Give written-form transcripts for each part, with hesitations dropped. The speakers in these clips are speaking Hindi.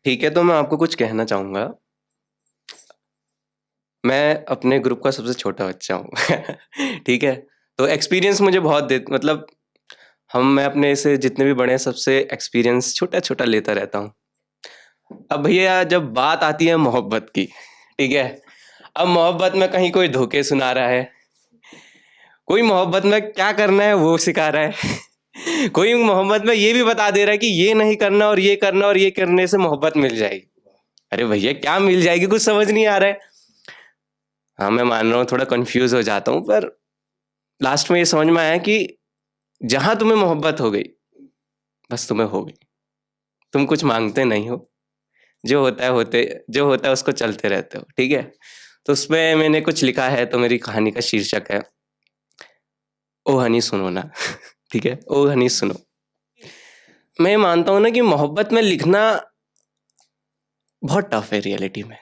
ठीक है, तो मैं आपको कुछ कहना चाहूँगा। मैं अपने ग्रुप का सबसे छोटा बच्चा हूँ। ठीक है? तो एक्सपीरियंस मुझे बहुत मतलब मैं अपने से जितने भी बड़े हैं सबसे एक्सपीरियंस छोटा-छोटा लेता रहता हूँ। अब भैया जब बात आती है मोहब्बत की, ठीक है? अब मोहब्बत में कहीं कोई धोखे सुना रहा है, कोई मोहब्बत में क्या करना है वो सिखा रहा है। कोई मोहब्बत में ये भी बता दे रहा है कि ये नहीं करना और ये करना और ये करने से मोहब्बत मिल जाएगी। अरे भैया क्या मिल जाएगी, कुछ समझ नहीं आ रहा है। हाँ, मैं मान रहा हूँ थोड़ा कंफ्यूज हो जाता हूँ, पर लास्ट में ये समझ में आया कि जहां तुम्हें मोहब्बत हो गई, बस तुम्हें हो गई। तुम कुछ मांगते नहीं हो, जो होता है उसको चलते रहते हो। ठीक है? तो उसमें मैंने कुछ लिखा है, तो मेरी कहानी का शीर्षक है ओ हनी सुनो ना। ठीक है? ओ हनी सुनो। मैं मानता हूं ना कि मोहब्बत में लिखना बहुत टफ है रियलिटी में।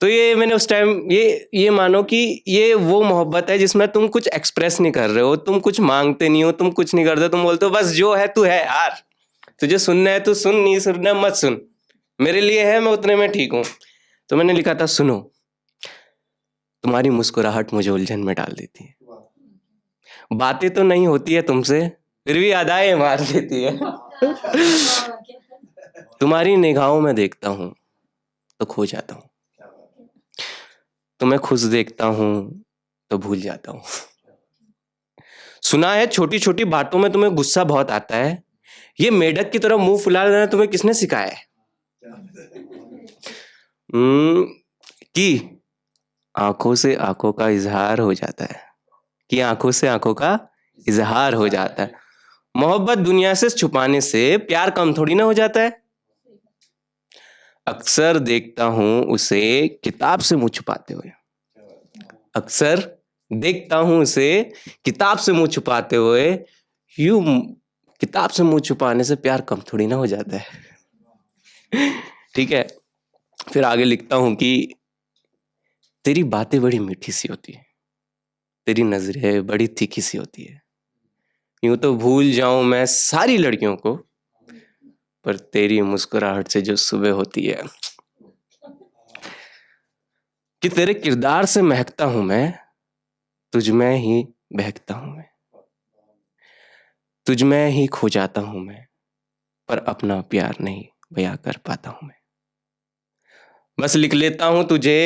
तो ये मैंने उस टाइम ये मानो कि ये वो मोहब्बत है जिसमें तुम कुछ एक्सप्रेस नहीं कर रहे हो, तुम कुछ मांगते नहीं हो, तुम कुछ नहीं करते, तुम बोलते हो बस जो है तू है यार, तुझे सुनना है तू सुन, नहीं सुनना मत सुन, मेरे लिए है, मैं उतने में ठीक हूँ। तो मैंने लिखा था सुनो, तुम्हारी मुस्कुराहट मुझे उलझन में डाल देती है, बातें तो नहीं होती है तुमसे, फिर भी अदाएं मार देती है। तुम्हारी निगाहों में देखता हूँ तो खो जाता हूँ, तुम्हें खुश देखता हूँ तो भूल जाता हूँ। सुना है छोटी छोटी बातों में तुम्हें गुस्सा बहुत आता है, ये मेढक की तरह मुंह फुला देना तुम्हें किसने सिखाया है? कि आंखों से आंखों का इजहार हो जाता है, कि आंखों से आंखों का इजहार हो जाता है। मोहब्बत दुनिया से छुपाने से प्यार कम थोड़ी ना हो जाता है। अक्सर देखता हूं उसे किताब से मुंह छुपाते हुए, अक्सर देखता हूं उसे किताब से मुंह छुपाते हुए। यूं किताब से मुंह छुपाने से प्यार कम थोड़ी ना हो जाता है। ठीक है? फिर आगे लिखता हूं कि तेरी बातें बड़ी मीठी सी होती है, तेरी नजरें बड़ी तीखी सी होती है, यूं तो भूल जाऊं मैं सारी लड़कियों को, पर तेरी मुस्कुराहट से जो सुबह होती है, कि तेरे किरदार से महकता हूं मैं, तुझ में ही बहकता हूं मैं, तुझ में ही खो जाता हूं मैं, पर अपना प्यार नहीं बयां कर पाता हूं मैं। बस लिख लेता हूं तुझे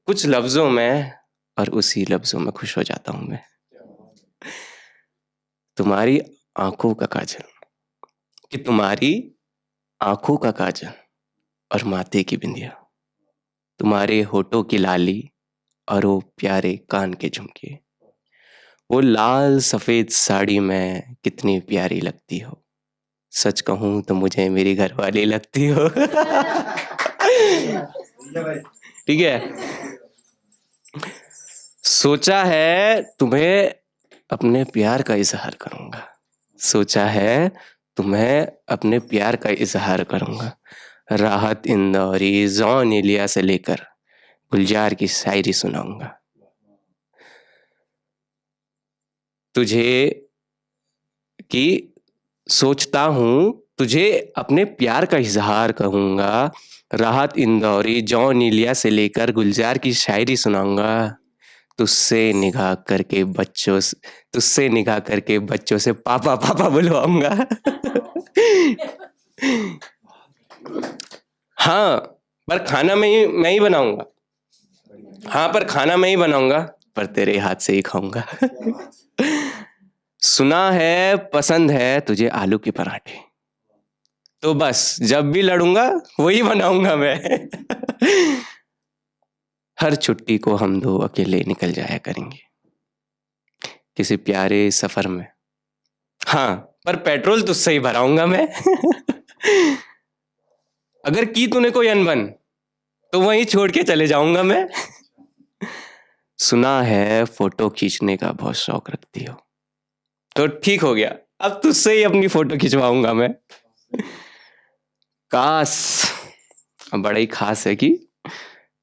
कुछ लफ्जों में, और उसी लफ्जों में खुश हो जाता हूं मैं। तुम्हारी आंखों का काजल, कि तुम्हारी आंखों का काजल और माथे की बिंदिया, तुम्हारे होठों की लाली और वो प्यारे कान के झुमके, वो लाल सफेद साड़ी में कितनी प्यारी लगती हो, सच कहूं तो मुझे मेरी घरवाली लगती हो। ठीक है? सोचा है तुम्हें अपने प्यार का इजहार करूंगा, सोचा है तुम्हें अपने प्यार का इजहार करूंगा। राहत इंदौरी जॉन इलिया से लेकर गुलजार की शायरी सुनाऊंगा। तुझे कि सोचता हूं तुझे अपने प्यार का इजहार कहूंगा, राहत इंदौरी जॉन इलिया से लेकर गुलजार की शायरी सुनाऊंगा। तुझसे निगाह करके बच्चों से पापा पापा बुलवाऊंगा। हाँ, पर खाना मैं ही बनाऊंगा। हाँ, पर खाना मैं ही बनाऊंगा, पर तेरे हाथ से ही खाऊंगा। सुना है पसंद है तुझे आलू के पराठे, तो बस जब भी लड़ूंगा वही बनाऊंगा मैं। हर छुट्टी को हम दो अकेले निकल जाया करेंगे किसी प्यारे सफर में। हाँ, पर पेट्रोल तुझसे ही भराऊंगा मैं। अगर की तूने कोई अनबन तो वहीं छोड़ के चले जाऊंगा मैं। सुना है फोटो खींचने का बहुत शौक रखती हो, तो ठीक हो गया, अब तुझसे ही अपनी फोटो खिंचवाऊंगा मैं। काश, बड़ा ही खास है कि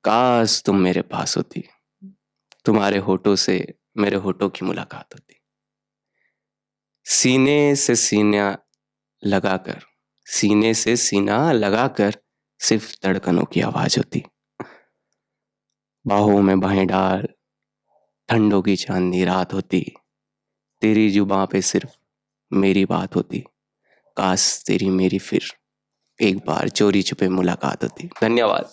काश तुम मेरे पास होती, तुम्हारे होठों से मेरे होठों की मुलाकात होती, सीने से सीना लगाकर, सीने से सीना लगाकर सिर्फ धड़कनों की आवाज होती। बाहों में बाहें डाल ठंडों की चांदनी रात होती, तेरी जुबां पे सिर्फ मेरी बात होती, काश तेरी मेरी फिर एक बार चोरी छुपे मुलाकात होती। धन्यवाद।